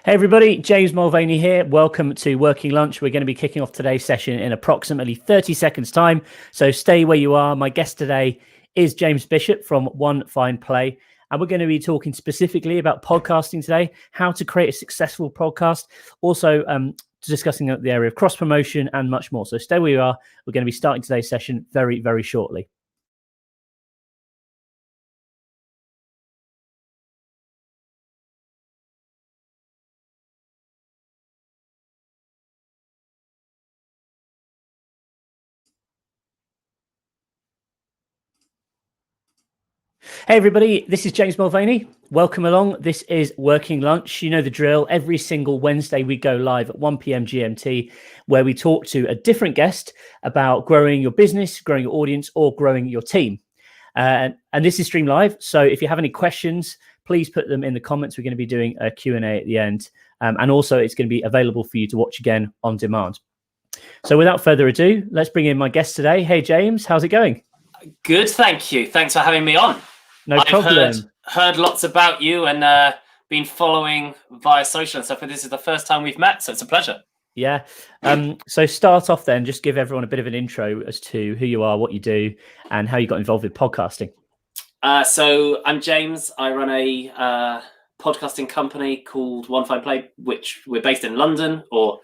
Hey everybody, James Mulvaney here. Welcome to Working Lunch. We're going to be kicking off today's session in approximately 30 seconds time. So stay where you are. My guest today is James Bishop from One Fine Play. And we're going to be talking specifically about podcasting today, how to create a successful podcast, also discussing the area of cross-promotion and much more. So stay where you are. We're going to be starting today's session very, very shortly. Hey everybody, this is James Mulvaney. Welcome along. This is Working Lunch. You know the drill. Every single Wednesday we go live at 1 p.m. GMT, where we talk to a different guest about growing your business, growing your audience, or growing your team. And this is streamed live. So if you have any questions, please put them in the comments. We're going to be doing a Q&A at the end. And also it's going to be available for you to watch again on demand. So without further ado, let's bring in my guest today. Hey, James, how's it going? Good, thank you. Thanks for having me on. No problem. I've heard lots about you and been following via social and stuff, but this is the first time we've met, so it's a pleasure. Yeah. So start off then, just give everyone a bit of an intro as to who you are, what you do, and how you got involved with podcasting. So I'm James. I run a podcasting company called One Fine Play, which we're based in London, or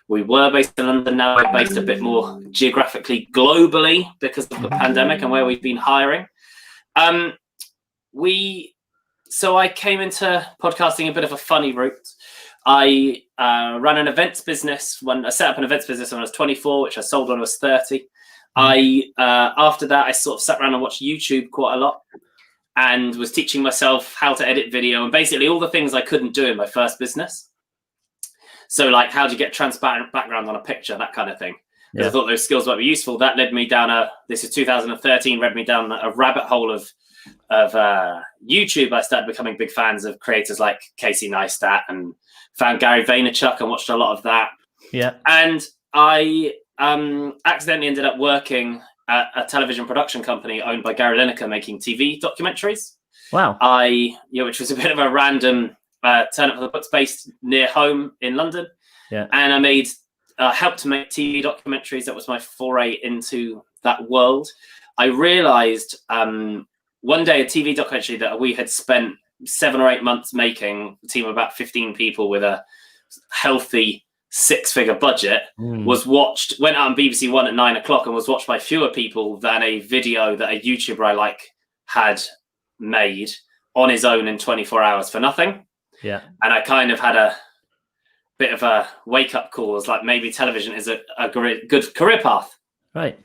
we were based in London. Now we're based a bit more geographically globally because of the pandemic and where we've been hiring. I came into podcasting a bit of a funny route. I ran an events business I set up an events business when I was 24, which I sold when I was 30. After that, I sort of sat around and watched YouTube quite a lot and was teaching myself how to edit video and basically all the things I couldn't do in my first business. So like how to get transparent background on a picture, that kind of thing. Yeah. I thought those skills might be useful. That led me down this is 2013, led me down a rabbit hole of YouTube. I started becoming big fans of creators like Casey Neistat and found Gary Vaynerchuk and watched a lot of that. Yeah. And I accidentally ended up working at a television production company owned by Gary Lineker making TV documentaries. Wow. Which was a bit of a random turn up for the books based near home in London. Yeah. And I helped to make TV documentaries. That was my foray into that world. I realized one day a TV documentary that we had spent 7 or 8 months making, a team of about 15 people with a healthy 6-figure budget, went out on BBC One at 9 o'clock and was watched by fewer people than a video that a YouTuber I like had made on his own in 24 hours for nothing. Yeah. And I kind of had a bit of a wake-up call. It was like maybe television is a good career path. Right.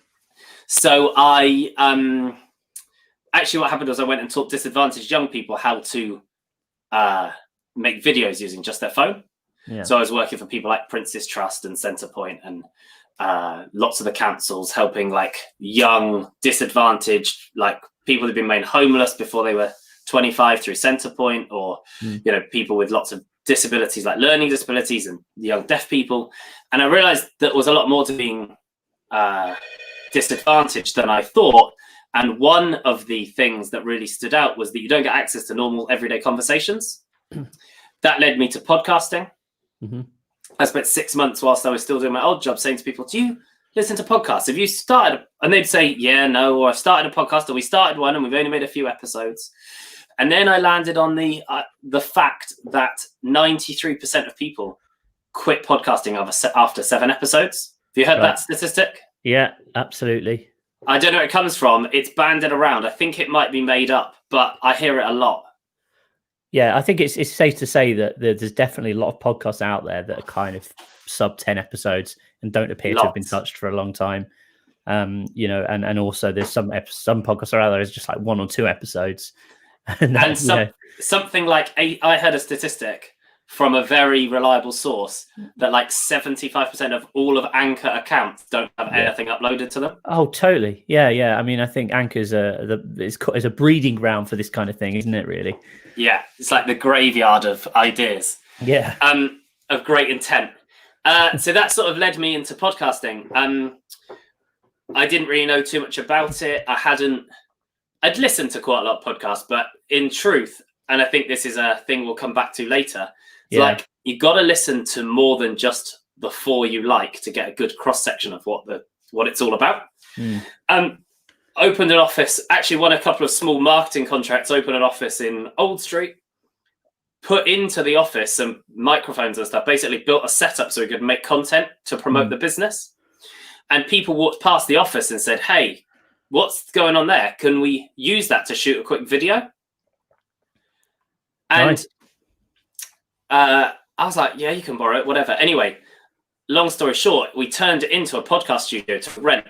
So actually what happened was I went and taught disadvantaged young people how to make videos using just their phone. Yeah. So I was working for people like Prince's Trust and Centrepoint and lots of the councils, helping like young disadvantaged, like people who'd been made homeless before they were 25 through Centrepoint, or people with lots of disabilities like learning disabilities and young deaf people. And I realized there was a lot more to being disadvantaged than I thought. And one of the things that really stood out was that you don't get access to normal everyday conversations. That led me to podcasting. Mm-hmm. I spent 6 months whilst I was still doing my old job saying to people, do you listen to podcasts? Have you started? And they'd say, yeah, no, or I've started a podcast, or we started one and we've only made a few episodes. And then I landed on the fact that 93% of people quit podcasting after 7 episodes. Have you heard that statistic? Yeah, absolutely. I don't know where it comes from. It's banded around. I think it might be made up, but I hear it a lot. Yeah, I think it's safe to say that there's definitely a lot of podcasts out there that are kind of sub 10 episodes and don't appear to have been touched for a long time. And also there's some podcasts are out there is just like 1 or 2 episodes. Something like I heard a statistic from a very reliable source that like 75% of all of Anchor accounts don't have anything uploaded to them. Oh, totally. Yeah. I mean, I think Anchor's is a breeding ground for this kind of thing, isn't it? Really? Yeah, it's like the graveyard of ideas. Yeah. Of great intent. So that sort of led me into podcasting. I didn't really know too much about it. I'd listened to quite a lot of podcasts, but in truth, and I think this is a thing we'll come back to later. It's Yeah. like you've got to listen to more than just the 4 you like to get a good cross section of what it's all about. Opened an office, actually won a couple of small marketing contracts, opened an office in Old Street, put into the office some microphones and stuff, basically built a setup so we could make content to promote the business. And people walked past the office and said, hey, what's going on there? Can we use that to shoot a quick video? And I was like, yeah, you can borrow it, whatever. Anyway, long story short, we turned it into a podcast studio to rent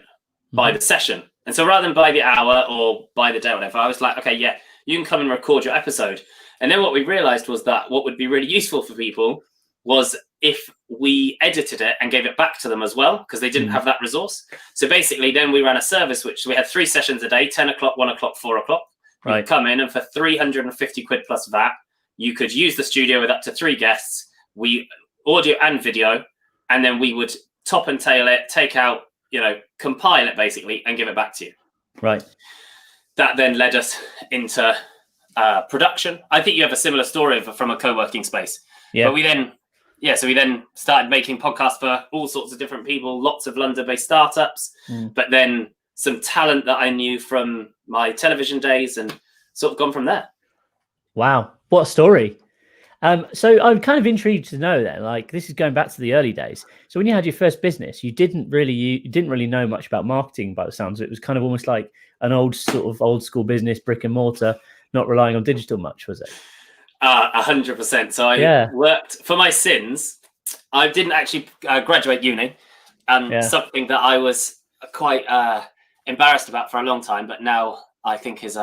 by the session. And so rather than by the hour or by the day or whatever, I was like, okay, yeah, you can come and record your episode. And then what we realized was that what would be really useful for people was if we edited it and gave it back to them as well, because they didn't have that resource. So basically then we ran a service, which we had 3 sessions a day, 10 o'clock, 1 o'clock, 4 o'clock. Right. You'd come in, and for 350 quid plus VAT, you could use the studio with up to 3 guests, we audio and video, and then we would top and tail it, take out, compile it basically and give it back to you. Right. That then led us into production. I think you have a similar story from a co-working space. Yeah. But we then started making podcasts for all sorts of different people, lots of London-based startups, but then some talent that I knew from my television days, and sort of gone from there. Wow. What a story. So I'm kind of intrigued to know then, like, this is going back to the early days. So when you had your first business, you didn't really know much about marketing by the sounds of it. It was kind of almost like an old school business, brick and mortar, not relying on digital much, was it? 100%. So I worked for my sins. I didn't actually graduate uni, something that I was quite embarrassed about for a long time, but now I think is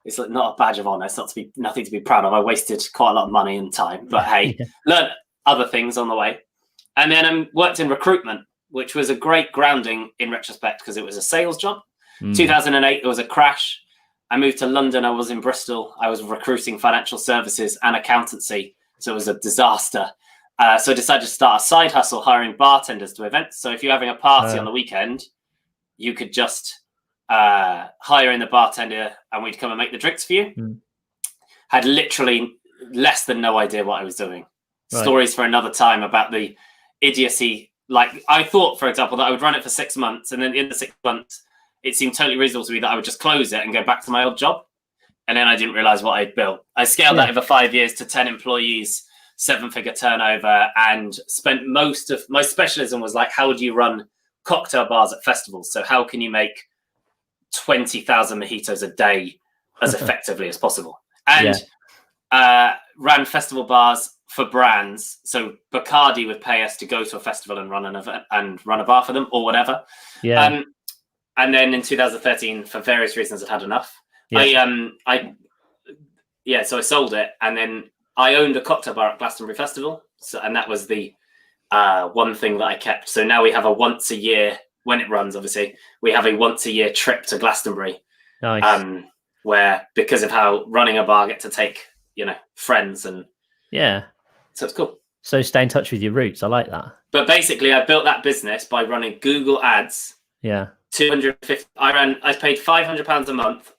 it's not a badge of honor. It's nothing to be proud of. I wasted quite a lot of money and time, but hey, learned other things on the way. And then I worked in recruitment, which was a great grounding in retrospect because it was a sales job. 2008, there was a crash. I moved to London. I was in Bristol. I was recruiting financial services and accountancy. So it was a disaster. So I decided to start a side hustle hiring bartenders to events. So if you're having a party on the weekend, you could just hire in the bartender and we'd come and make the drinks for you. Had literally less than no idea what I was doing. Right. Stories for another time about the idiocy. Like, I thought, for example, that I would run it for 6 months, and then in the 6 months, it seemed totally reasonable to me that I would just close it and go back to my old job. And then I didn't realize what I'd built. I scaled that over 5 years to 10 employees, 7-figure turnover, and spent most of my specialism was like, how do you run cocktail bars at festivals? So how can you make 20,000 mojitos a day as effectively as possible? And ran festival bars for brands. So Bacardi would pay us to go to a festival and run an event and run a bar for them or whatever. Yeah. And then in 2013, for various reasons, I'd had enough. Yeah. So I sold it, and then I owned a cocktail bar at Glastonbury Festival. So, and that was the one thing that I kept. So now we have a once a year, when it runs, obviously, we have a once a year trip to Glastonbury. Nice. Where, because of how running a bar, I get to take, friends, and so it's cool. So stay in touch with your roots. I like that. But basically, I built that business by running Google ads. Yeah. 250. I paid £500 a month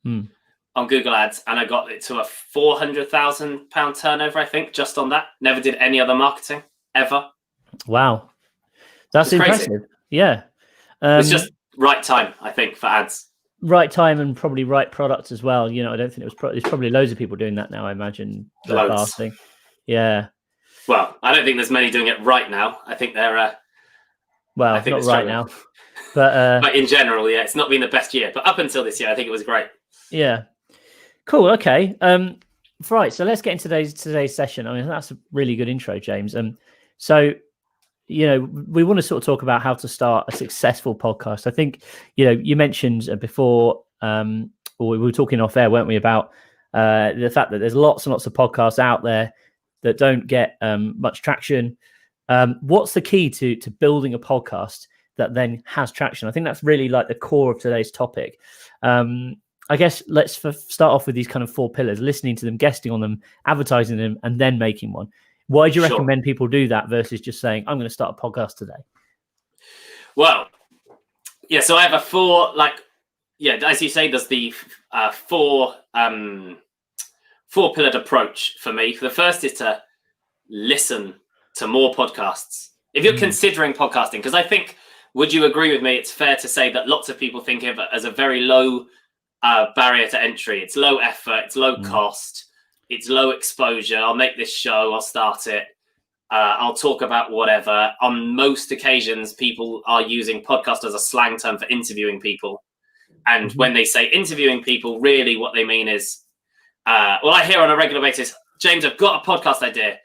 on Google ads, and I got it to a £400,000 turnover, I think, just on that. Never did any other marketing ever. Wow. That's impressive. Crazy. Yeah. It's just right time, I think, for ads. Right time and probably right product as well. I don't think there's probably loads of people doing that now, I imagine. Loads. Yeah. Well, I don't think there's many doing it right now. I think they're not right now. But in general, it's not been the best year. But up until this year, I think it was great. Yeah. Cool. Okay. Right. So let's get into today's session. I mean, that's a really good intro, James. So, we want to sort of talk about how to start a successful podcast. I think, you mentioned before, or we were talking off air, weren't we, about the fact that there's lots and lots of podcasts out there that don't get much traction. What's the key to building a podcast that then has traction? I think that's really like the core of today's topic. I guess let's start off with these kind of 4 pillars: listening to them, guesting on them, advertising them, and then making one. Why do you recommend people do that versus just saying, I'm going to start a podcast today? Well, so I have a 4, as you say, there's the 4 four-pillared approach for me. The first is to listen to more podcasts. If you're considering podcasting, because I think, would you agree with me? It's fair to say that lots of people think of it as a very low barrier to entry. It's low effort, it's low cost, it's low exposure. I'll make this show, I'll start it, I'll talk about whatever. On most occasions, people are using podcast as a slang term for interviewing people. And when they say interviewing people, really what they mean is, well, I hear on a regular basis, James, I've got a podcast idea.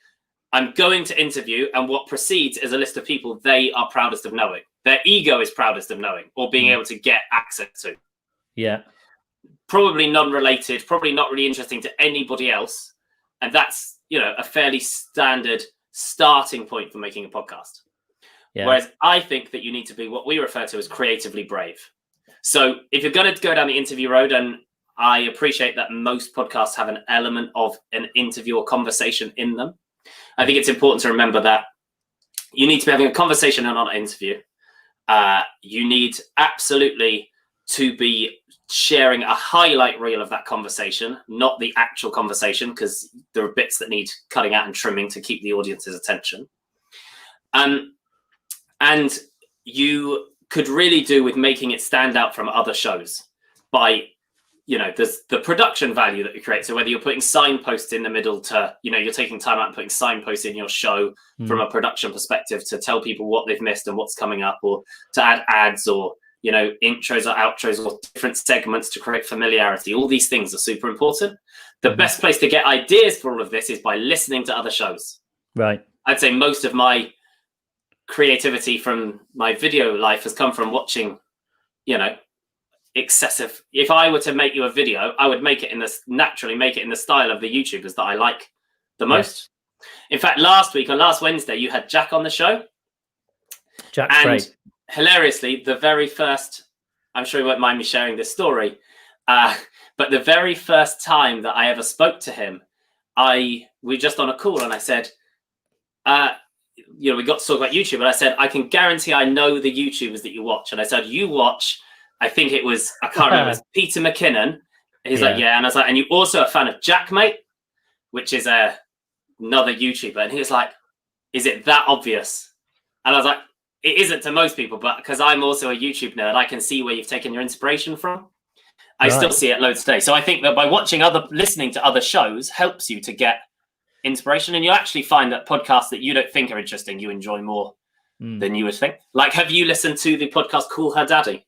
I'm going to interview, and what precedes is a list of people they are proudest of knowing. Their ego is proudest of knowing or being able to get access to. Yeah. Probably non-related, probably not really interesting to anybody else. And that's, a fairly standard starting point for making a podcast. Yeah. Whereas I think that you need to be what we refer to as creatively brave. So if you're going to go down the interview road, and I appreciate that most podcasts have an element of an interview or conversation in them, I think it's important to remember that you need to be having a conversation and not an interview. You need absolutely to be sharing a highlight reel of that conversation, not the actual conversation, because there are bits that need cutting out and trimming to keep the audience's attention. And you could really do with making it stand out from other shows by, there's the production value that you create. So whether you're putting signposts in the middle to, you're taking time out and putting signposts in your show from a production perspective to tell people what they've missed and what's coming up, or to add ads or, intros or outros or different segments to create familiarity. All these things are super important. The best place to get ideas for all of this is by listening to other shows. Right. I'd say most of my creativity from my video life has come from watching, excessive. If I were to make you a video, I would naturally make it in the style of the YouTubers that I like the most. In fact, last Wednesday, you had Jack on the show. Jack's great. Hilariously, the very first, I'm sure you won't mind me sharing this story, but the very first time that I ever spoke to him, we were just on a call, and I said, we got to talk about YouTube, and I said, I can guarantee I know the YouTubers that you watch. And I said, you watch, I think it was, I can't remember, it was Peter McKinnon. He's like, yeah. And I was like, and you also a fan of Jackmate, which is another YouTuber. And he was like, is it that obvious? And I was like, it isn't to most people, but because I'm also a YouTube nerd, I can see where you've taken your inspiration from. I still see it loads today. So I think that by listening to other shows helps you to get inspiration, and you actually find that podcasts that you don't think are interesting, you enjoy more than you would think. Like, have you listened to the podcast Call Her Daddy?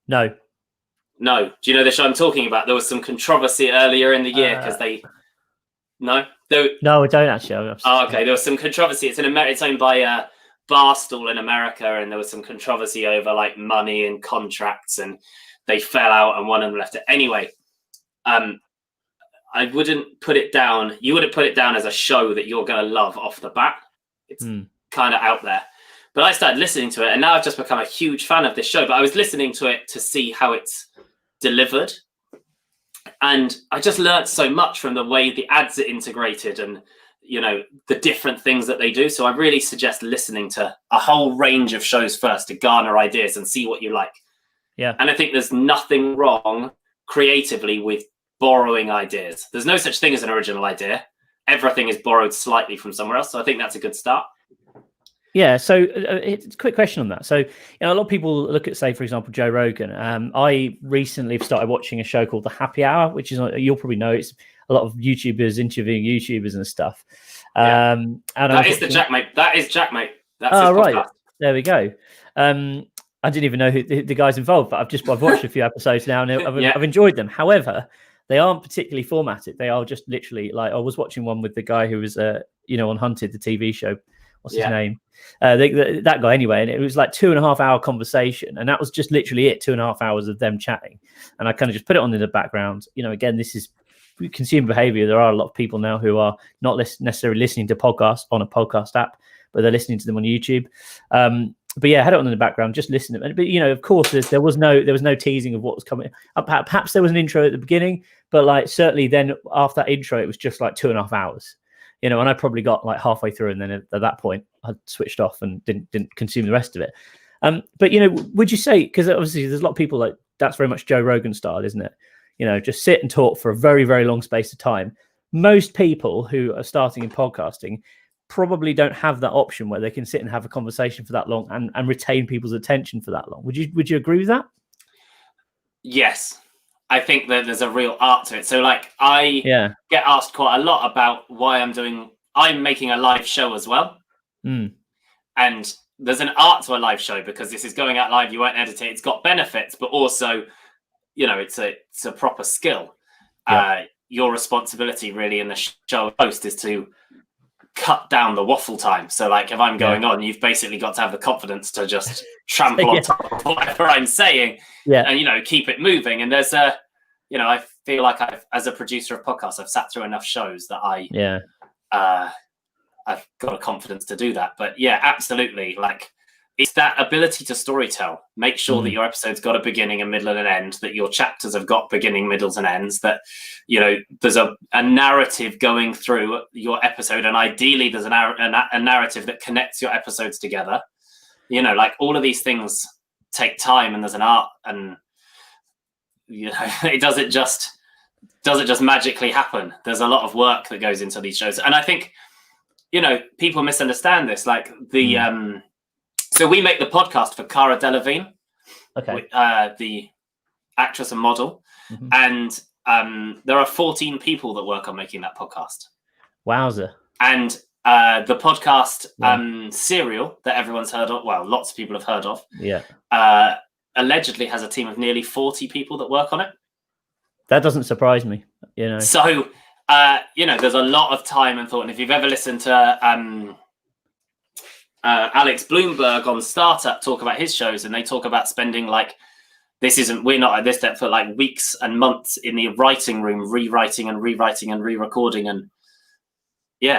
No. Do you know the show I'm talking about? There was some controversy earlier in the year because No, I don't actually. Okay, there was some controversy. It's owned by Barstool in America, and there was some controversy over like money and contracts, and they fell out, and one of them left it. Anyway, I wouldn't put it down. You wouldn't put it down as a show that you're going to love off the bat. It's kind of out there. But I started listening to it, and now I've just become a huge fan of this show. But I was listening to it to see how it's delivered. And I just learned so much from the way the ads are integrated and, the different things that they do. So I really suggest listening to a whole range of shows first to garner ideas and see what you like. Yeah. And I think there's nothing wrong creatively with borrowing ideas. There's no such thing as an original idea. Everything is borrowed slightly from somewhere else. So I think that's a good start. Yeah. So it's a quick question on that. So, a lot of people look at, say, for example, Joe Rogan. I recently started watching a show called The Happy Hour, which is, you'll probably know, it's a lot of YouTubers interviewing YouTubers and stuff. And that is Jackmate. That is Jackmate. That's right. There we go. I didn't even know who the guys involved, but I've watched a few episodes now, and I've enjoyed them. However, they aren't particularly formatted. They are just literally like, I was watching one with the guy who was, on Hunted, the TV show. What's his name? That guy anyway. And it was like 2.5 hour conversation. And that was just literally it, 2.5 hours of them chatting. And I kind of just put it on in the background. Again, this is consumer behavior. There are a lot of people now who are not necessarily listening to podcasts on a podcast app, but they're listening to them on YouTube. But yeah, I had it on in the background, just listening. But of course, there was no teasing of what was coming. Perhaps there was an intro at the beginning, but like certainly then after that intro, it was just like 2.5 hours. And I probably got like halfway through, and then at that point, I switched off and didn't consume the rest of it. But would you say, because obviously there's a lot of people like that's very much Joe Rogan style, isn't it? just sit and talk for a very, very long space of time. Most people who are starting in podcasting probably don't have that option where they can sit and have a conversation for that long and retain people's attention for that long. Would you agree with that? Yes. I think that there's a real art to it. So like I get asked quite a lot about why I'm making a live show as well. And there's an art to a live show because this is going out live. You won't edit it. It's got benefits, but also, it's a proper skill. Your responsibility really in the show host is to cut down the waffle time. So like if I'm going on, you've basically got to have the confidence to just trample on top of whatever I'm saying and, keep it moving. And there's I feel like as a producer of podcasts, I've sat through enough shows that I've got a confidence to do that. But yeah, absolutely. Like it's that ability to storytell, make sure that your episode's got a beginning, a middle and an end, that your chapters have got beginning, middles and ends, that, there's a narrative going through your episode. And ideally there's a narrative that connects your episodes together. Like all of these things take time and there's an art and, it doesn't just magically happen. There's a lot of work that goes into these shows. And I think, people misunderstand this. Like so we make the podcast for Cara Delevingne, the actress and model. And there are 14 people that work on making that podcast. Wowza. And the podcast Serial that everyone's heard of, well, lots of people have heard of, allegedly has a team of nearly 40 people that work on it. That doesn't surprise me, So, there's a lot of time and thought. And if you've ever listened to Alex Bloomberg on Startup talk about his shows, and they talk about spending we're not at this depth, but like weeks and months in the writing room, rewriting and re-recording. And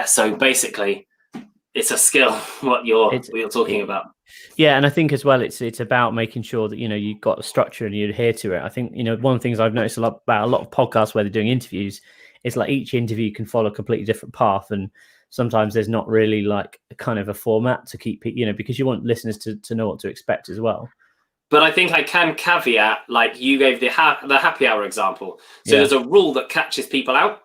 so basically it's a skill what you're talking about. Yeah, and I think as well, it's about making sure that you've got a structure and you adhere to it. I think one of the things I've noticed a lot of podcasts where they're doing interviews is like each interview can follow a completely different path, and sometimes there's not really like a kind of a format to keep because you want listeners to know what to expect as well. But I think I can caveat, like you gave the happy hour example. So there's a rule that catches people out.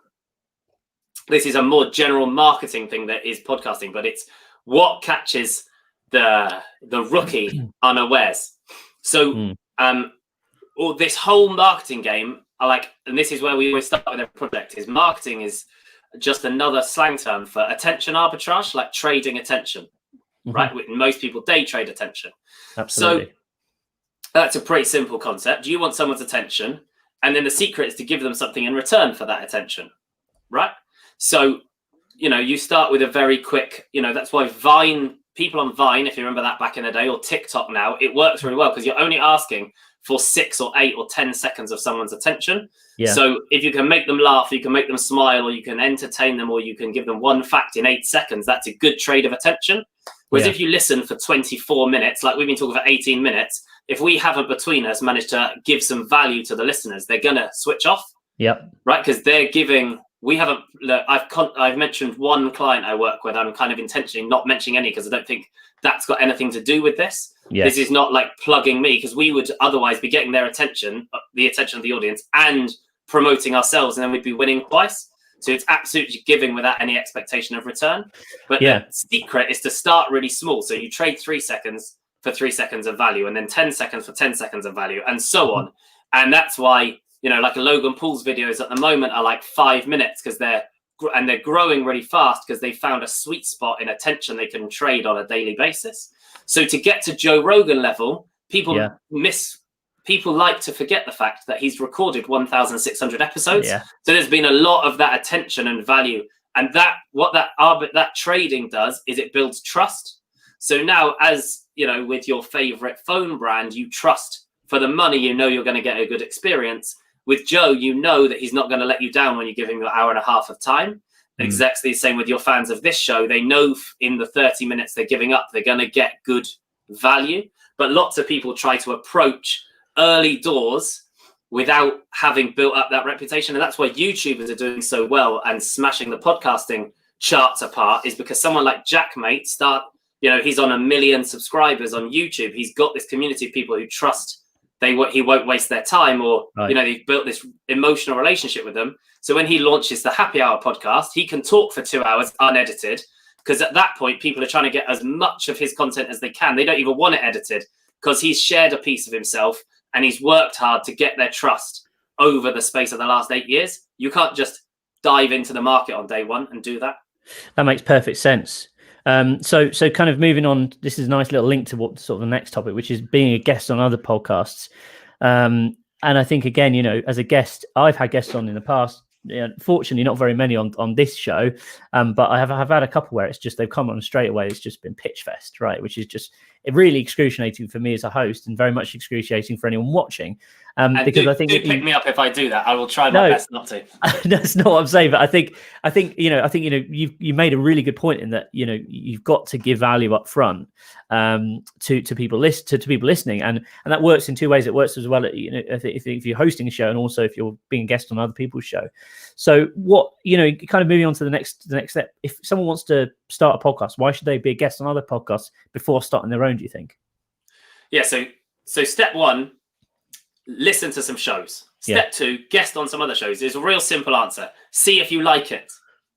This is a more general marketing thing that is podcasting, but it's what catches the rookie unawares. So or this whole marketing game, and this is where we always start with every project, is marketing is just another slang term for attention arbitrage, like trading attention, right? Most people day trade attention. Absolutely. So that's a pretty simple concept. You want someone's attention, and then the secret is to give them something in return for that attention, right? So, you start with a very quick, that's why people on Vine, if you remember that back in the day, or TikTok now, it works really well because you're only asking for 6 or 8 or 10 seconds of someone's attention. So if you can make them laugh, you can make them smile, or you can entertain them, or you can give them one fact in 8 seconds, that's a good trade of attention. Whereas if you listen for 24 minutes, like we've been talking for 18 minutes, if we haven't between us managed to give some value to the listeners, they're going to switch off. Right. Because they're giving, I've mentioned one client I work with. I'm kind of intentionally not mentioning any because I don't think that's got anything to do with this. This is not like plugging me, because we would otherwise be getting their attention, the attention of the audience, and promoting ourselves, and then we'd be winning twice. So it's absolutely giving without any expectation of return. But the secret is to start really small. So you trade 3 seconds for 3 seconds of value, and then 10 seconds for 10 seconds of value, and so on. And that's why, like a Logan Paul's videos at the moment are like 5 minutes, because they're growing really fast because they found a sweet spot in attention they can trade on a daily basis. So to get to Joe Rogan level, people like to forget the fact that he's recorded 1,600 episodes. So there's been a lot of that attention and value, and that trading does is it builds trust. So now, as with your favorite phone brand, you trust for the money, you're going to get a good experience. With Joe, that he's not going to let you down when you give him your hour and a half of time. Exactly the same with your fans of this show. They know in the 30 minutes they're giving up, they're going to get good value. But lots of people try to approach early doors without having built up that reputation. And that's why YouTubers are doing so well and smashing the podcasting charts apart, is because someone like Jackmate he's on 1 million subscribers on YouTube. He's got this community of people who trust he won't waste their time, or Right. you know, they've built this emotional relationship with them. So when he launches the Happy Hour podcast, he can talk for 2 hours unedited, because at that point people are trying to get as much of his content as they can. They don't even want it edited, because he's shared a piece of himself and he's worked hard to get their trust over the space of the last 8 years. You can't just dive into the market on day one and do that. That makes perfect sense. So kind of moving on, this is a nice little link to what sort of the next topic, which is being a guest on other podcasts. And I think, again, you know, as a guest, I've had guests on in the past. Fortunately, not very many on this show, but I have had a couple where it's just they've come on straight away. It's just been pitch fest, right? Which is just really excruciating for me as a host, and very much excruciating for anyone watching. Because I think pick me up if I do that. I will try my best not to. That's not what I'm saying, but I think you made a really good point in that, you know, you've got to give value up front to people listening, and that works in two ways. It works as well, you know, if you're hosting a show, and also if you're being a guest on other people's show. So what, you know, kind of moving on to the next step. If someone wants to start a podcast, why should they be a guest on other podcasts before starting their own, do you think? Yeah. So step one, listen to some shows. Step two, guest on some other shows. There's a real simple answer. See if you like it.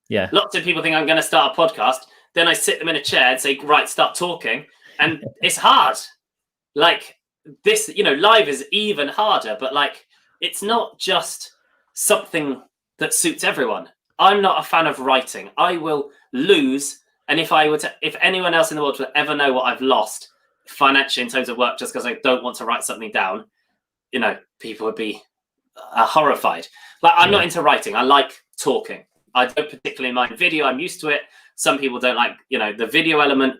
Yeah. Lots of people think I'm going to start a podcast. Then I sit them in a chair and say, right, start talking. And it's hard. Like this, you know, live is even harder, but like, it's not just something that suits everyone. I'm not a fan of writing. I will lose. And if anyone else in the world will ever know what I've lost financially in terms of work, just because I don't want to write something down, you know, people would be horrified. Like, I'm not into writing. I like talking. I don't particularly mind video. I'm used to it. Some people don't like, you know, the video element.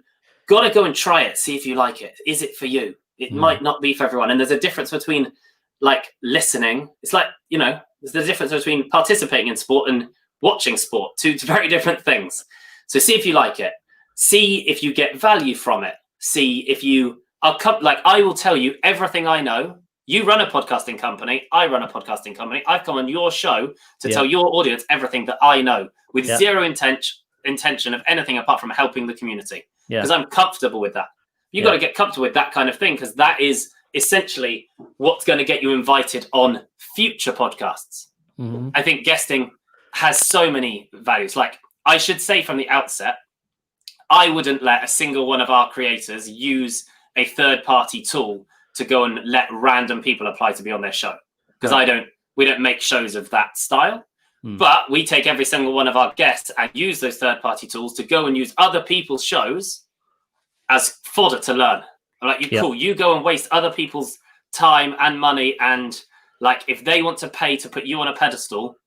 Got to go and try it. See if you like it. Is it for you? It might not be for everyone. And there's a difference between like listening. It's like, you know, there's the difference between participating in sport and watching sport. Two very different things. So see if you like it. See if you get value from it. See if you are like, I will tell you everything I know. You run a podcasting company. I run a podcasting company. I've come on your show to tell your audience everything that I know with zero intention of anything apart from helping the community. Because I'm comfortable with that. You've got to get comfortable with that kind of thing, because that is essentially what's going to get you invited on future podcasts. Mm-hmm. I think guesting has so many values. Like, I should say from the outset, I wouldn't let a single one of our creators use a third-party tool to go and let random people apply to be on their show, because we don't make shows of that style. But we take every single one of our guests and use those third-party tools to go and use other people's shows as fodder to learn. I'm like, cool, you go and waste other people's time and money, and like, if they want to pay to put you on a pedestal,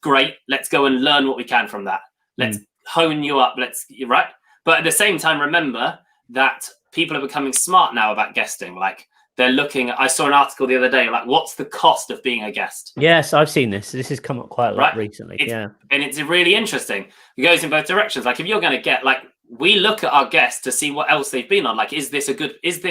great, let's go and learn what we can from that. Let's hone you up. Right. But at the same time, remember that people are becoming smart now about guesting. Like, they're looking, I saw an article the other day, like, what's the cost of being a guest? Yes, I've seen this. This has come up quite a lot recently. And it's really interesting. It goes in both directions. Like, if you're going to get, like, we look at our guests to see what else they've been on. Like, is this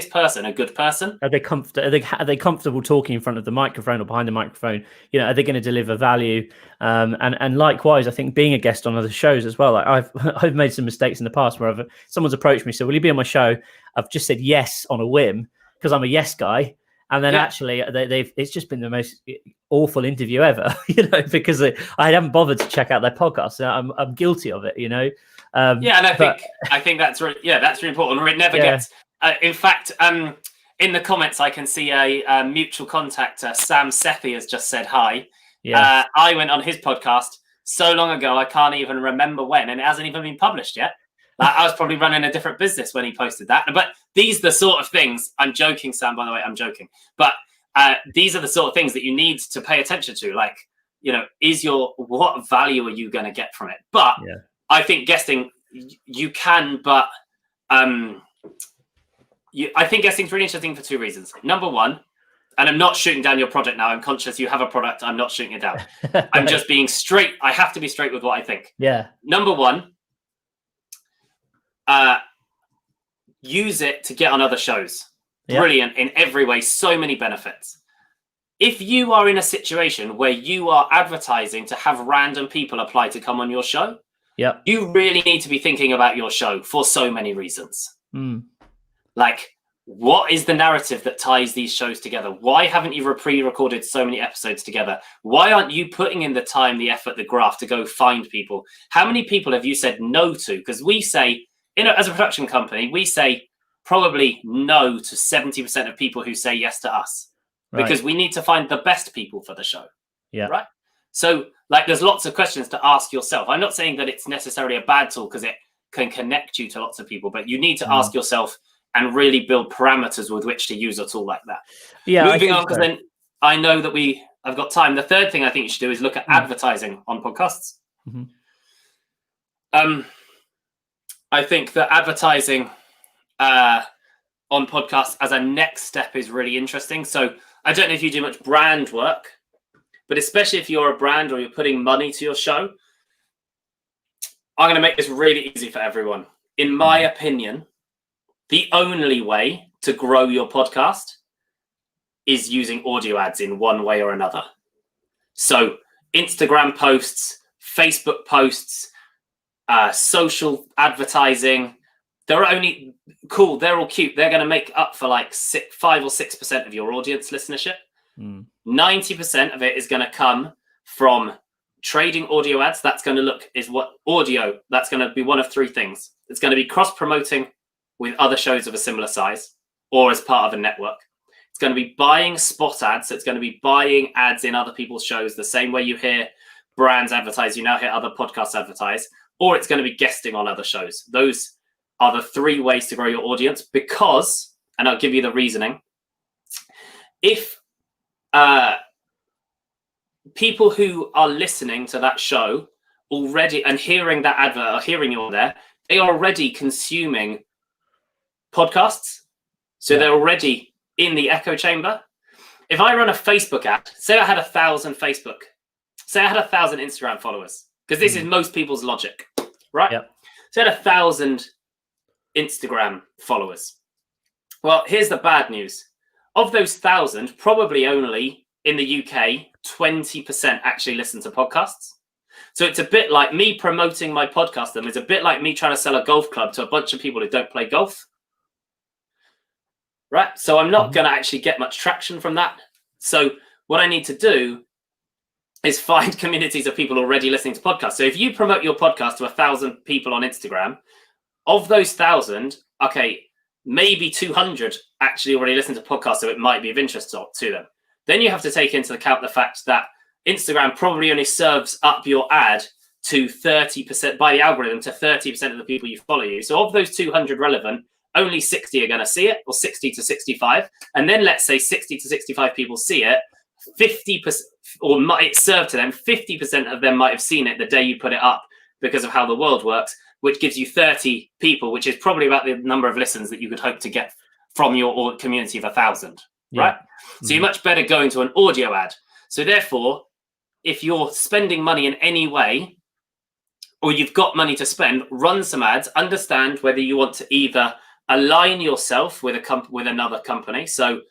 person a good person? Are they comfortable talking in front of the microphone or behind the microphone? You know, are they going to deliver value? And likewise, I think being a guest on other shows as well. Like, I've made some mistakes in the past where someone's approached me, so will you be on my show? I've just said yes on a whim because I'm a yes guy, and then actually it's just been the most awful interview ever. You know, because I haven't bothered to check out their podcast. So I'm guilty of it. You know. And I think that's really important. Or it never gets. In fact, in the comments, I can see a mutual contact, Sam Sethi, has just said hi. Yeah. I went on his podcast so long ago, I can't even remember when, and it hasn't even been published yet. I was probably running a different business when he posted that. But these are the sort of things. I'm joking, Sam. By the way, I'm joking. But these are the sort of things that you need to pay attention to. Like, you know, what value are you going to get from it? But I think guesting, you can, but I think guesting is really interesting for two reasons. Number one, and I'm not shooting down your project now. I'm conscious you have a product. I'm not shooting it down. I'm just being straight. I have to be straight with what I think. Yeah. Number one, use it to get on other shows. Brilliant in every way. So many benefits. If you are in a situation where you are advertising to have random people apply to come on your show, you really need to be thinking about your show for so many reasons. Like, what is the narrative that ties these shows together? Why haven't you pre-recorded so many episodes together? Why aren't you putting in the time, the effort, the graft to go find people? How many people have you said no to? Because we say, as a production company, we say probably no to 70% of people who say yes to us, because we need to find the best people for the show. Yeah. Right. So like, there's lots of questions to ask yourself. I'm not saying that it's necessarily a bad tool because it can connect you to lots of people, but you need to ask yourself and really build parameters with which to use a tool like that. Yeah. Moving on, because then I know that I've got time. The third thing I think you should do is look at advertising on podcasts. I think that advertising on podcasts as a next step is really interesting. So I don't know if you do much brand work, but especially if you're a brand or you're putting money to your show, I'm going to make this really easy for everyone. In my opinion, the only way to grow your podcast is using audio ads in one way or another. So Instagram posts, Facebook posts, social advertising, they're only cool. They're all cute. They're going to make up for like 5 or 6% of your audience listenership. 90% of it is going to come from trading audio ads. That's going to that's going to be one of three things. It's going to be cross-promoting with other shows of a similar size or as part of a network. It's going to be buying spot ads. So it's going to be buying ads in other people's shows, the same way you hear brands advertise, you now hear other podcasts advertise, or it's going to be guesting on other shows. Those are the three ways to grow your audience because, and I'll give you the reasoning, if people who are listening to that show already and hearing that advert or hearing you're there, they are already consuming podcasts. So they're already in the echo chamber. If I run a Facebook ad, say I had 1,000 Facebook, say I had 1,000 Instagram followers, because this is most people's logic, right? Yep. So I had 1,000 Instagram followers. Well, here's the bad news. Of those 1,000, probably only in the UK, 20% actually listen to podcasts. So it's a bit like me promoting my podcast. It's a bit like me trying to sell a golf club to a bunch of people who don't play golf. Right? So I'm not going to actually get much traction from that. So what I need to do is find communities of people already listening to podcasts. So if you promote your podcast to 1,000 people on Instagram, of those 1,000, okay, maybe 200 actually already listen to podcasts, so it might be of interest to them. Then you have to take into account the fact that Instagram probably only serves up your ad to 30% by the algorithm to 30% of the people you follow you. So of those 200 relevant, only 60 are going to see it, or 60 to 65. And then let's say 60 to 65 people see it, 50%, or it served to them, 50% of them might have seen it the day you put it up because of how the world works, which gives you 30 people, which is probably about the number of listens that you could hope to get from your community of 1,000, right? So you're much better going to an audio ad. So therefore, if you're spending money in any way, or you've got money to spend, run some ads, understand whether you want to either align yourself with with another company. So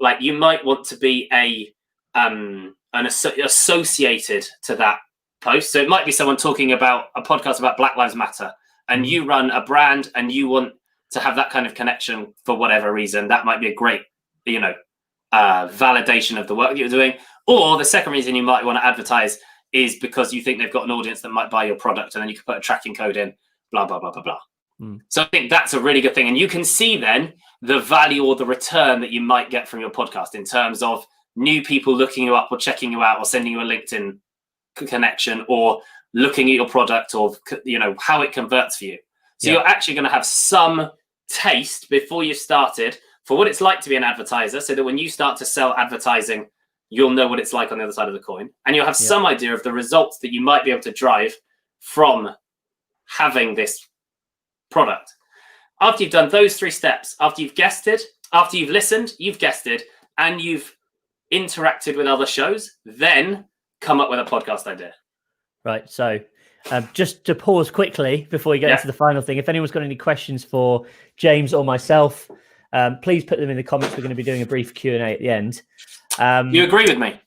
like you might want to be associated to that post. So it might be someone talking about a podcast about Black Lives Matter, and you run a brand and you want to have that kind of connection for whatever reason. That might be a great, validation of the work you're doing. Or the second reason you might want to advertise is because you think they've got an audience that might buy your product, and then you can put a tracking code in, blah, blah, blah, blah, blah. So I think that's a really good thing. And you can see then the value or the return that you might get from your podcast in terms of new people looking you up or checking you out or sending you a LinkedIn connection or looking at your product or, how it converts for you. So you're actually going to have some taste before you started for what it's like to be an advertiser, so that when you start to sell advertising, you'll know what it's like on the other side of the coin. And you'll have some idea of the results that you might be able to drive from having this product. After you've done those three steps, after you've guested, after you've listened, you've guested, and you've interacted with other shows, then come up with a podcast idea. Right. So just to pause quickly before we get into the final thing, if anyone's got any questions for James or myself, please put them in the comments. We're going to be doing a brief Q&A at the end. You agree with me?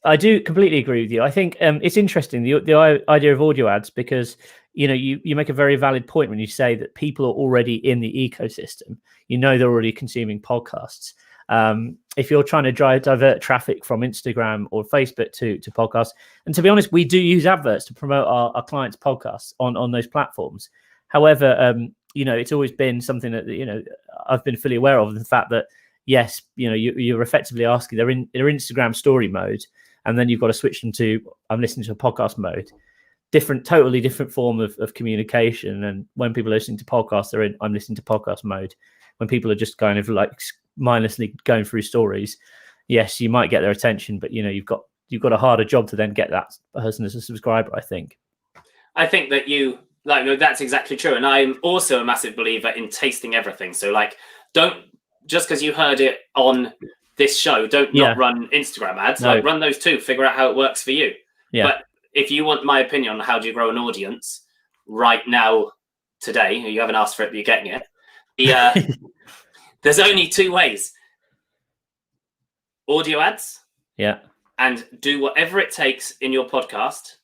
I do completely agree with you. I think it's interesting, the idea of audio ads, because you make a very valid point when you say that people are already in the ecosystem. They're already consuming podcasts. If you're trying to divert traffic from Instagram or Facebook to podcasts, and to be honest, we do use adverts to promote our clients' podcasts on those platforms. However, it's always been something that I've been fully aware of, the fact that yes, you're effectively asking they're in Instagram story mode, and then you've got to switch them to I'm listening to a podcast mode. Totally different form of communication. And when people are listening to podcasts, they're in I'm listening to podcast mode. When people are just kind of like mindlessly going through stories, yes, you might get their attention, but you've got a harder job to then get that person as a subscriber. I think that that's exactly true. And I'm also a massive believer in tasting everything. So don't, just because you heard it on this show, not run Instagram ads. No. Run those too. Figure out how it works for you. Yeah. But if you want my opinion on how do you grow an audience right now, today, you haven't asked for it, but you're getting it. There's only two ways: audio ads. Yeah. And do whatever it takes in your podcast.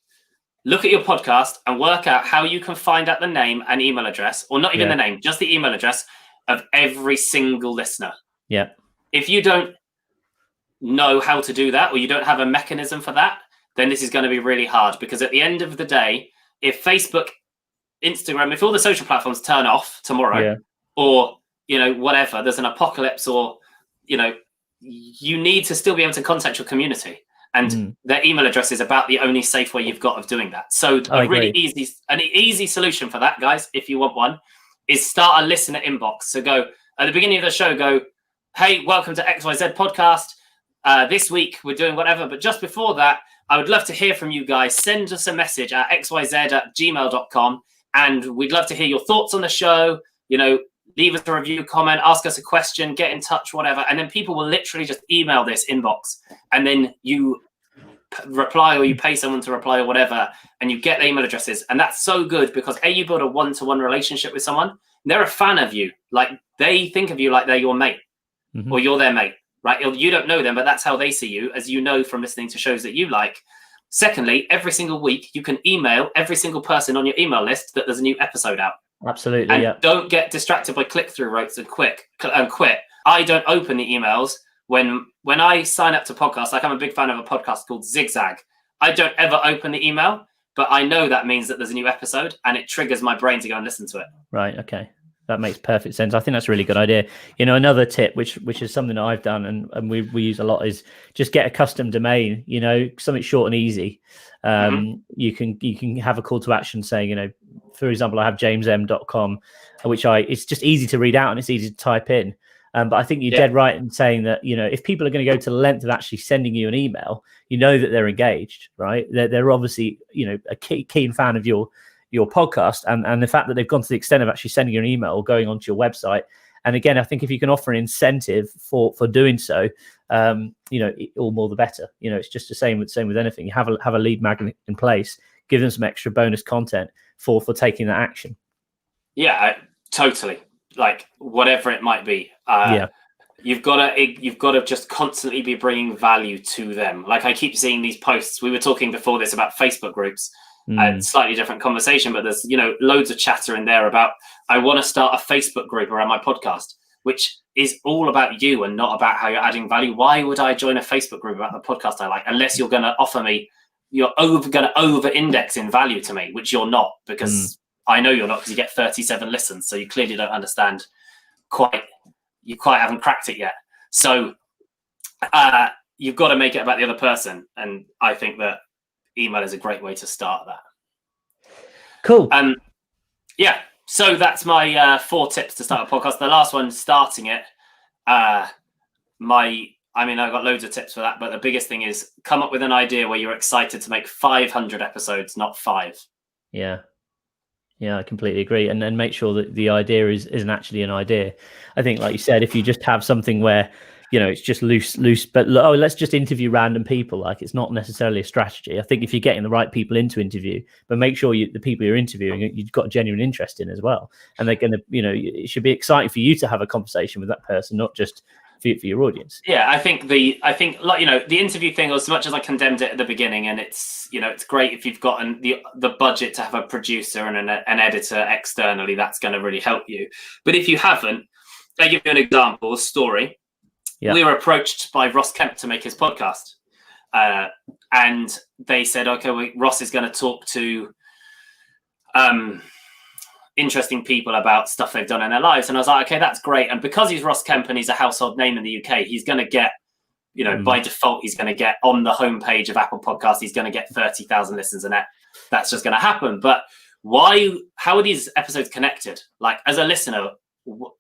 Look at your podcast and work out how you can find out the name and email address, or not even the name, just the email address of every single listener. Yeah. If you don't know how to do that, or you don't have a mechanism for that, then this is going to be really hard, because at the end of the day, if Facebook, Instagram, if all the social platforms turn off tomorrow, or, whatever, there's an apocalypse, or, you need to still be able to contact your community. And their email address is about the only safe way you've got of doing that. So an easy solution for that, guys, if you want one, is start a listener inbox. So go at the beginning of the show, go, hey, welcome to XYZ podcast. This week we're doing whatever. But just before that, I would love to hear from you guys. Send us a message at xyz@gmail.com. And we'd love to hear your thoughts on the show. Leave us a review, comment, ask us a question, get in touch, whatever. And then people will literally just email this inbox. And then you reply, or you pay someone to reply, or whatever, and you get email addresses. And that's so good, because you build a one-to-one relationship with someone. They're a fan of you. Like, they think of you like they're your mate, or you're their mate, right? You don't know them, but that's how they see you, as you know from listening to shows that you like. Secondly, every single week, you can email every single person on your email list that there's a new episode out. Absolutely. And don't get distracted by click-through rates and quit. I don't open the emails when I sign up to podcasts. Like, I'm a big fan of a podcast called Zigzag. I don't ever open the email, but I know that means that there's a new episode, and it triggers my brain to go and listen to it. Right. Okay. That makes perfect sense. I think that's a really good idea. Another tip, which is something that I've done and we use a lot, is just get a custom domain, something short and easy. You can have a call to action saying, for example, I have jamesm.com, which it's just easy to read out and it's easy to type in. But I think you're dead right in saying that, if people are going to go to the length of actually sending you an email, that they're engaged, right? They're obviously, a keen fan of your podcast, and the fact that they've gone to the extent of actually sending you an email or going onto your website. And again, I think if you can offer an incentive for doing so, all more the better. It's just the same with anything. You have a lead magnet in place, give them some extra bonus content for taking that action. Yeah, totally. Like, whatever it might be. You've got to just constantly be bringing value to them. Like, I keep seeing these posts. We were talking before this about Facebook groups. Slightly different conversation, but there's loads of chatter in there about, I want to start a Facebook group around my podcast, which is all about you and not about how you're adding value. Why would I join a Facebook group about the podcast I like, unless you're going to offer me, you're going to over index in value to me, which you're not, because I know you're not, because you get 37 listens, so you clearly don't understand you quite haven't cracked it yet. So you've got to make it about the other person, and I think that email is a great way to start that. Cool. So that's my 4 tips to start a podcast. The last one, starting it. I've got loads of tips for that, but the biggest thing is come up with an idea where you're excited to make 500 episodes, not 5. Yeah, I completely agree. And then make sure that the idea isn't actually an idea. I think, like you said, if you just have something where it's just loose, but let's just interview random people. Like, it's not necessarily a strategy. I think if you're getting the right people into interview, but make sure the people you're interviewing, you've got a genuine interest in as well. And they're going to, it should be exciting for you to have a conversation with that person, not just, for your audience. Yeah, I think like, you know, the interview thing, as much as I condemned it at the beginning, and it's, you know, it's great if you've got the budget to have a producer and an editor externally, that's going to really help you. But if you haven't, I give you an example, a story. Yeah. We were approached by Ross Kemp to make his podcast. And they said, okay, Ross is going to talk to interesting people about stuff they've done in their lives. And I was like, okay, that's great. And because he's Ross Kemp and he's a household name in the UK, he's going to get, you know, by default, he's going to get on the homepage of Apple Podcasts, he's going to get 30,000 listens, and that's just going to happen. But how are these episodes connected? Like, as a listener,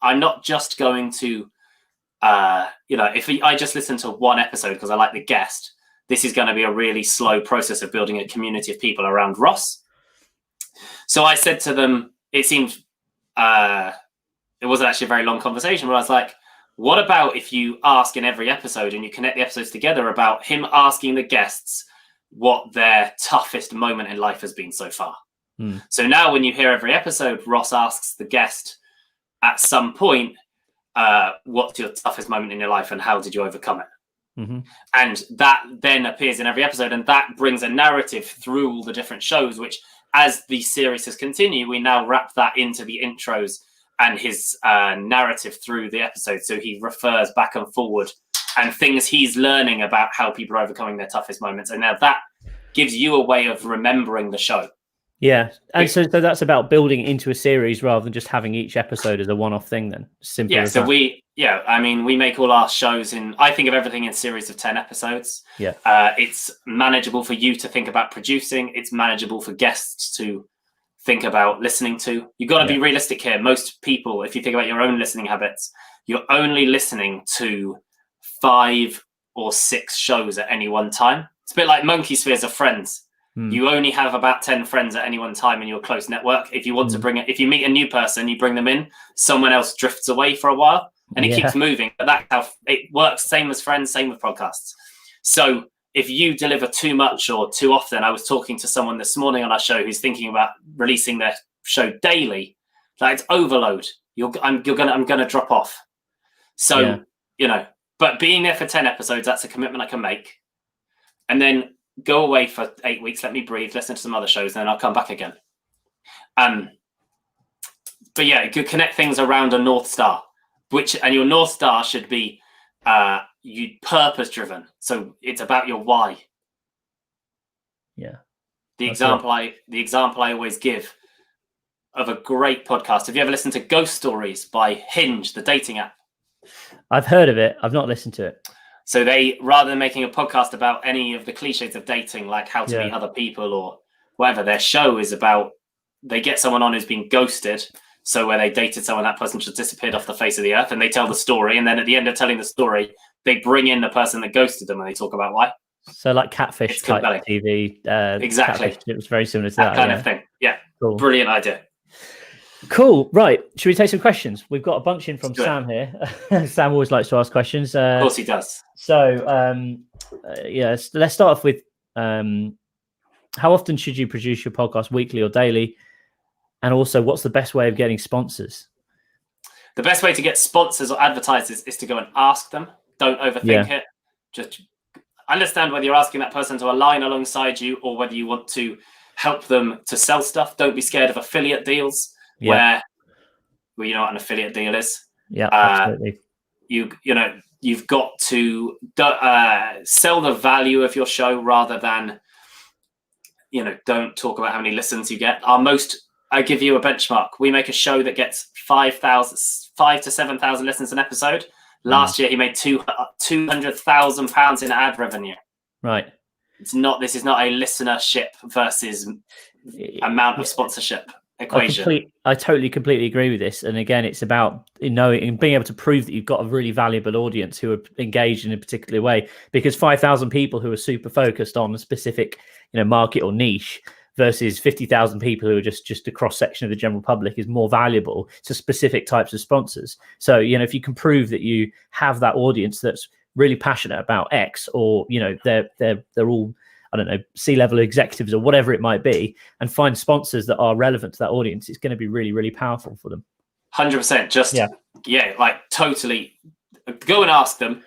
I'm not just going to, you know, if I just listen to one episode because I like the guest, this is going to be a really slow process of building a community of people around Ross. So I said to them, it seemed, it wasn't actually a very long conversation, but I was like, what about if you ask in every episode and you connect the episodes together about him asking the guests what their toughest moment in life has been so far? So now when you hear every episode, Ross asks the guest at some point, what's your toughest moment in your life and how did you overcome it? And that then appears in every episode, and that brings a narrative through all the different shows, which, as the series has continued, we now wrap that into the intros and his narrative through the episode. So he refers back and forward and things he's learning about how people are overcoming their toughest moments. And now that gives you a way of remembering the show. Yeah. And so that's about building into a series rather than just having each episode as a one-off thing then. Simple. Yeah. So we make all our shows I think of everything in series of 10 episodes. Yeah. It's manageable for you to think about producing. It's manageable for guests to think about listening to. You've got to be realistic here. Most people, if you think about your own listening habits, you're only listening to 5 or 6 shows at any one time. It's a bit like monkey spheres of friends. You only have about 10 friends at any one time in your close network. If you want to if you meet a new person, you bring them in, someone else drifts away for a while and it keeps moving. But that's how it works. Same as friends, same with podcasts. So if you deliver too much or too often, I was talking to someone this morning on our show who's thinking about releasing their show daily. Like, it's overload. I'm gonna drop off. So, you know, but being there for 10 episodes, that's a commitment I can make. And then go away for 8 weeks, let me breathe, listen to some other shows, and then I'll come back again. But yeah, you could connect things around a North Star, and your North Star should be you purpose driven. So it's about your why. Yeah. The example I always give of a great podcast. Have you ever listened to Ghost Stories by Hinge, the dating app? I've heard of it. I've not listened to it. So they, rather than making a podcast about any of the cliches of dating, like how to meet other people or whatever, their show is about, they get someone on who's been ghosted. So where they dated someone, that person just disappeared off the face of the earth, and they tell the story. And then at the end of telling the story, they bring in the person that ghosted them and they talk about why. So like Catfish type TV. Exactly. Catfish, it was very similar to that. Kind of thing. Yeah. Cool. Brilliant idea. Cool. Right. Should we take some questions? We've got a bunch in from Sam here. Sam always likes to ask questions. Of course he does. So, let's start off with how often should you produce your podcast, weekly or daily? And also, what's the best way of getting sponsors? The best way to get sponsors or advertisers is to go and ask them. Don't overthink it. Just understand whether you're asking that person to align alongside you or whether you want to help them to sell stuff. Don't be scared of affiliate deals. Where you know what an affiliate deal is. Yeah, absolutely. You've got to sell the value of your show rather than, don't talk about how many listens you get. I give you a benchmark. We make a show that gets 5 to 7,000 listens an episode. Last year, he made £200,000 in ad revenue. Right. This is not a listenership versus amount of sponsorship equation. I completely agree with this. And again, it's about knowing and being able to prove that you've got a really valuable audience who are engaged in a particular way, because 5,000 people who are super focused on a specific, market or niche versus 50,000 people who are just a cross section of the general public is more valuable to specific types of sponsors. So, if you can prove that you have that audience that's really passionate about X, or, they're all, I don't know, C-level executives or whatever it might be, and find sponsors that are relevant to that audience, it's going to be really, really powerful for them. 100%. Like totally Go and ask them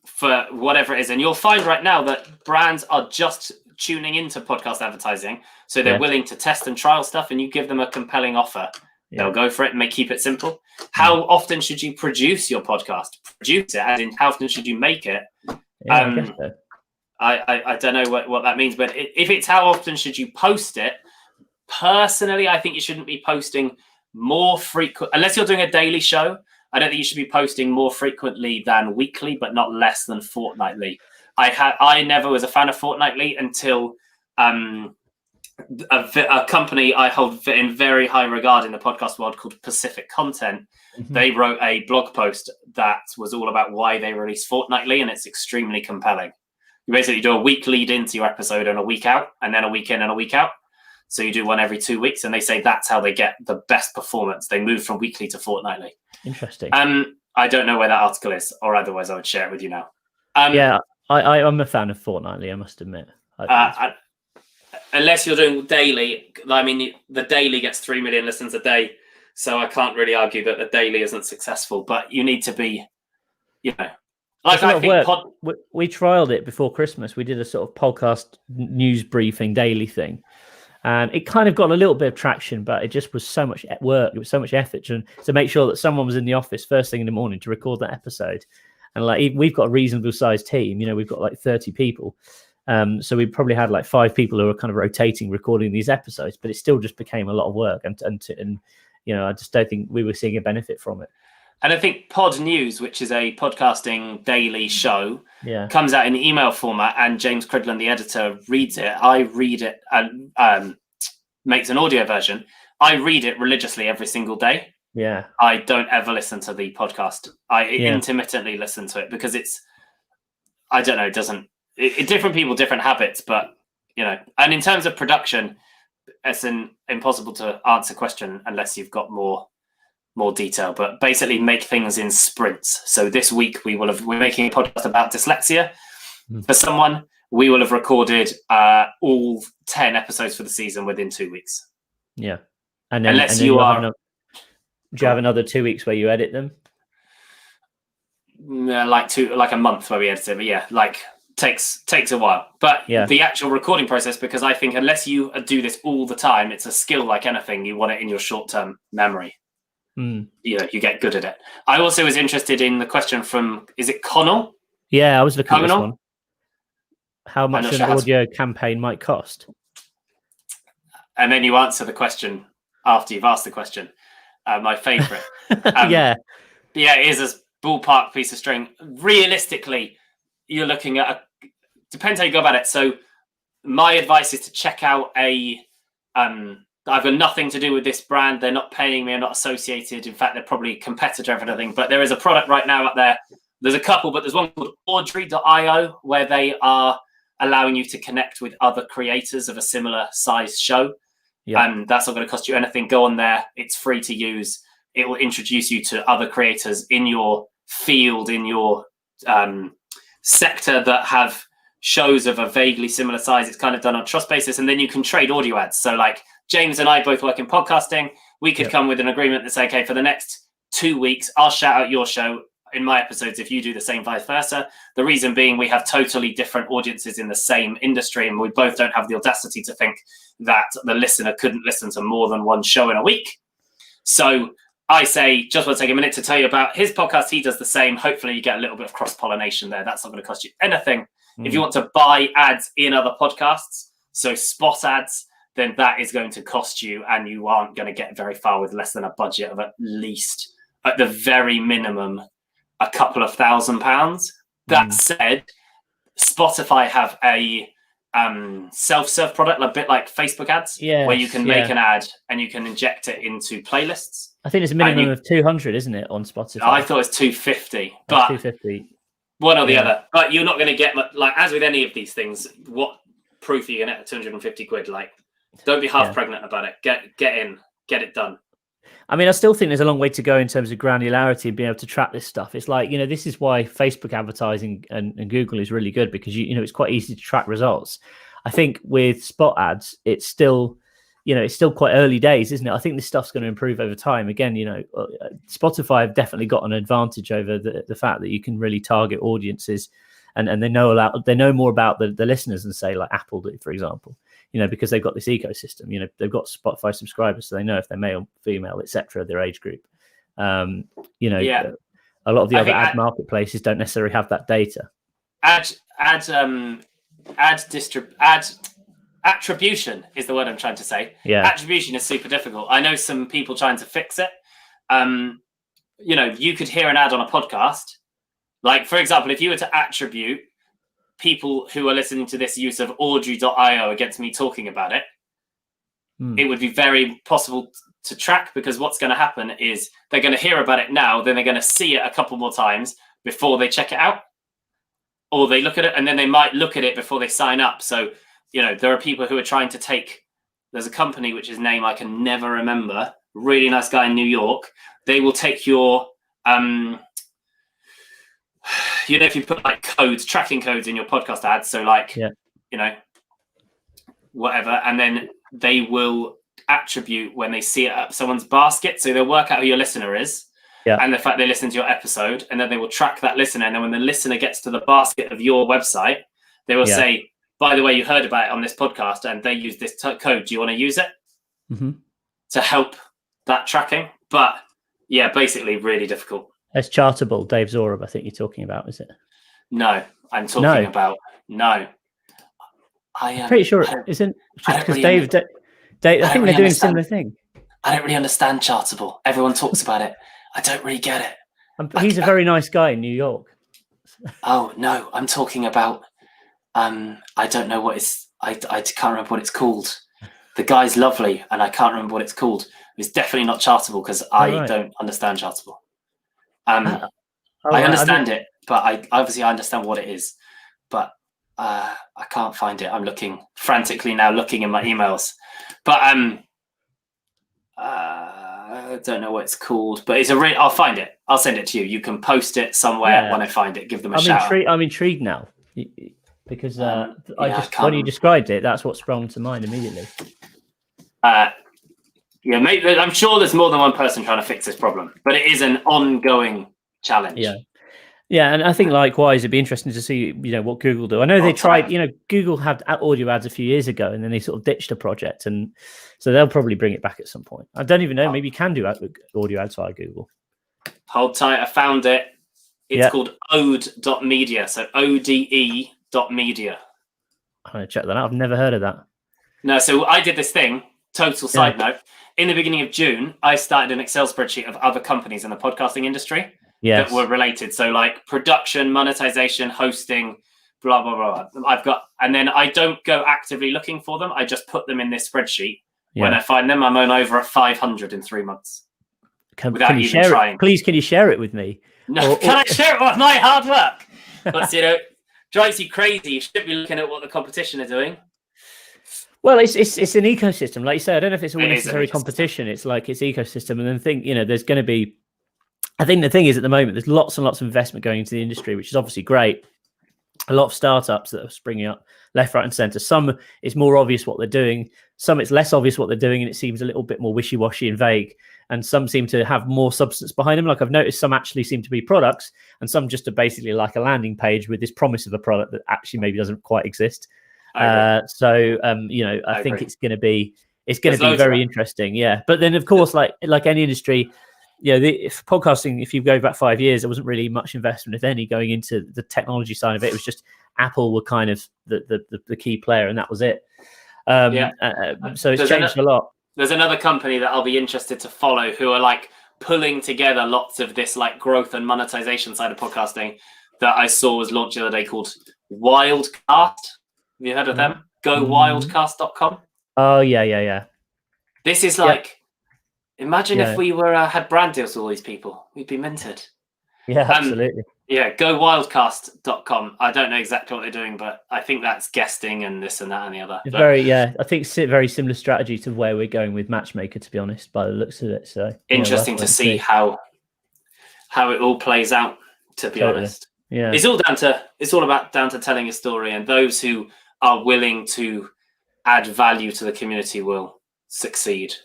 for whatever it is. And you'll find right now that brands are just tuning into podcast advertising. So they're willing to test and trial stuff, and you give them a compelling offer. They'll go for it and keep it simple. How often should you produce your podcast? Produce it, as in how often should you make it? I guess so. I don't know what that means, but if it's how often should you post it, personally, I think you shouldn't be posting more frequent, unless you're doing a daily show. I don't think you should be posting more frequently than weekly, but not less than fortnightly. I never was a fan of fortnightly until a company I hold in very high regard in the podcast world called Pacific Content. They wrote a blog post that was all about why they release fortnightly, and it's extremely compelling. You basically do a week lead into your episode and a week out, and then a week in and a week out. So you do one every 2 weeks, and they say that's how they get the best performance. They move from weekly to fortnightly. Interesting. I don't know where that article is, or otherwise I would share it with you now. I'm a fan of fortnightly, I must admit. Unless you're doing daily, I mean, the daily gets 3 million listens a day, so I can't really argue that the daily isn't successful. But you need to be, like I think we trialed it before Christmas. We did a sort of podcast news briefing daily thing, and it kind of got a little bit of traction, but it just was so much work. It was so much effort to make sure that someone was in the office first thing in the morning to record that episode. And like, we've got a reasonable sized team. We've got like 30 people. So we probably had like 5 people who were kind of rotating, recording these episodes, but it still just became a lot of work. And I just don't think we were seeing a benefit from it. And I think Pod News, which is a podcasting daily show, comes out in email format, and James Cridland, the editor, reads it. I read it and makes an audio version. I read it religiously every single day. Yeah. I don't ever listen to the podcast. I intermittently listen to it because I don't know, different people, different habits, but, and in terms of production, it's impossible to answer question unless you've got more detail, but basically make things in sprints. So this week we're making a podcast about dyslexia for someone. We will have recorded all 10 episodes for the season within 2 weeks. Yeah. And then, do you have another 2 weeks where you edit them? Like a month where we edit it, but takes a while. But the actual recording process, because I think unless you do this all the time, it's a skill like anything. You want it in your short-term memory. You get good at it. I also was interested in the question from, is it Connell? Yeah, I was looking at this one. How much an audio campaign might cost? And then you answer the question after you've asked the question. My favorite. Yeah, it is a ballpark piece of string. Realistically, you're looking at depends how you go about it. So my advice is to check out I've got nothing to do with this brand. They're not paying me. I'm not associated. In fact, they're probably a competitor of anything. But there is a product right now out there. There's a couple, but there's one called Audrey.io where they are allowing you to connect with other creators of a similar size show. And that's not going to cost you anything. Go on there. It's free to use. It will introduce you to other creators in your field, in your sector that have shows of a vaguely similar size. It's kind of done on trust basis. And then you can trade audio ads. So like James and I both work in podcasting. We could come with an agreement that say, okay, for the next 2 weeks, I'll shout out your show in my episodes if you do the same, vice versa. The reason being we have totally different audiences in the same industry, and we both don't have the audacity to think that the listener couldn't listen to more than one show in a week. So I say, just want to take a minute to tell you about his podcast. He does the same. Hopefully you get a little bit of cross-pollination there. That's not going to cost you anything. If you want to buy ads in other podcasts, so spot ads, then that is going to cost you, and you aren't going to get very far with less than a budget of at least, at the very minimum, a couple of £1,000. That said, Spotify have a self-serve product, a bit like Facebook ads, where you can make an ad and you can inject it into playlists. I think it's a minimum of 200, isn't it, on Spotify? I thought it was 250, but 250. One or the other. But you're not going to get much, like, as with any of these things, what proof are you going to get at 250 quid? Like, don't be half pregnant about it. Get in, get it done. I mean, I still think there's a long way to go in terms of granularity and being able to track this stuff. It's like, this is why Facebook advertising and Google is really good, because, it's quite easy to track results. I think with spot ads, it's still, it's still quite early days, isn't it? I think this stuff's going to improve over time. Again, Spotify have definitely got an advantage over the fact that you can really target audiences, and they know more about the listeners than say like Apple do, for example. Because they've got this ecosystem. They've got Spotify subscribers, so they know if they're male, female, etc., their age group. A lot of the other ad marketplaces don't necessarily have that data. Attribution is the word I'm trying to say. Yeah. Attribution is super difficult. I know some people trying to fix it. You could hear an ad on a podcast. Like, for example, if you were to attribute people who are listening to this use of Audrey.io against me talking about it, it would be very possible to track, because what's going to happen is they're going to hear about it now, then they're going to see it a couple more times before they check it out, or they look at it and then they might look at it before they sign up. So, there are people who are trying to take, there's a company which is name I can never remember, really nice guy in New York. They will take your, if you put like tracking codes in your podcast ads, so like, whatever, and then they will attribute when they see it up someone's basket. So they'll work out who your listener is and the fact they listen to your episode, and then they will track that listener. And then when the listener gets to the basket of your website, they will say, by the way, you heard about it on this podcast and they use this code. Do you want to use it? To help that tracking? But basically really difficult. It's Chartable, Dave Zorab, I think you're talking about, is it? No, I'm talking about no. I'm pretty sure it isn't, because Dave, I think they're doing a similar thing. I don't really understand Chartable. Everyone talks about it. I don't really get it. He's a very nice guy in New York. Oh no, I'm talking about. I don't know what it's. I can't remember what it's called. The guy's lovely, and I can't remember what it's called. It's definitely not Chartable, because I don't understand Chartable. I understand it, but I understand what it is, but I can't find it. I'm looking frantically now, looking in my emails, but I don't know what it's called. But I'll find it. I'll send it to you. You can post it somewhere when I find it. Give them a shout. I'm intrigued now, because when you described it, that's what sprung to mind immediately. Maybe, I'm sure there's more than one person trying to fix this problem, but it is an ongoing challenge. Yeah, and I think likewise, it'd be interesting to see, what Google do. I know they tried, Google had audio ads a few years ago, and then they sort of ditched a project, and so they'll probably bring it back at some point. I don't even know. Maybe you can do audio ads via Google. Hold tight, I found it. It's called ode.media, so ode.media. I'm going to check that out. I've never heard of that. No, so I did this thing, total side note. In the beginning of June, I started an Excel spreadsheet of other companies in the podcasting industry that were related. So like production, monetization, hosting, blah, blah, blah. And then I don't go actively looking for them. I just put them in this spreadsheet. When I find them, I'm on over at 500 in 3 months. Can you share it? Please, can you share it with me? No, can I share it with my hard work? But, drives you crazy. You should be looking at what the competition are doing. Well, it's an ecosystem, like you say. I don't know if it's all necessary competition. It's like it's ecosystem, and then there's going to be. I think the thing is, at the moment, there's lots and lots of investment going into the industry, which is obviously great. A lot of startups that are springing up left, right, and centre. Some it's more obvious what they're doing. Some it's less obvious what they're doing, and it seems a little bit more wishy-washy and vague. And some seem to have more substance behind them. Like I've noticed, some actually seem to be products, and some just are basically like a landing page with this promise of a product that actually maybe doesn't quite exist. I think it's going to be very interesting. Yeah, but then of course, like any industry, if podcasting, if you go back 5 years, there wasn't really much investment, if any, going into the technology side of it. It was just Apple were kind of the key player, and that was it. So it's changed a lot. There's another company that I'll be interested to follow who are like pulling together lots of this like growth and monetization side of podcasting that I saw was launched the other day, called Wildcast. Have you heard of them? GoWildcast.com. Oh yeah. This is like, imagine if we were had brand deals with all these people, we'd be minted. Yeah, absolutely. GoWildcast.com. I don't know exactly what they're doing, but I think that's guesting and this and that and the other. I think it's a very similar strategy to where we're going with Matchmaker, to be honest, by the looks of it. So interesting to see how it all plays out, to be honest. Yeah, it's all about telling a story, and those who are willing to add value to the community will succeed.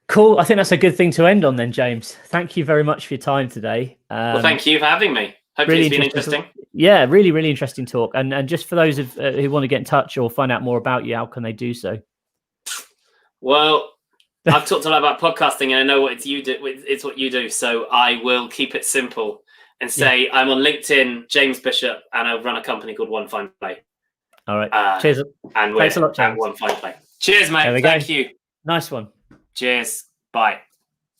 Cool. I think that's a good thing to end on then, James. Thank you very much for your time today. Well, thank you for having me. Hopefully really it's been interesting. Yeah, really, really interesting talk. And just for those who want to get in touch or find out more about you, how can they do so? Well, I've talked a lot about podcasting, and I know what it's what you do. So I will keep it simple and say I'm on LinkedIn, James Bishop, and I run a company called One Fine Play. All right. Cheers. And thanks a lot, at James. One Fine Play. Cheers, mate. Thank you. Nice one. Cheers. Bye.